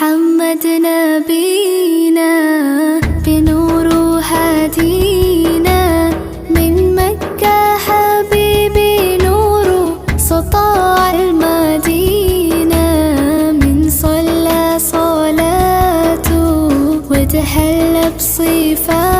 محمد نبينا بنور هدينا، من مكة حبيبي نور سطاع المدينة، من صلى صلاته وتحلى بصفاته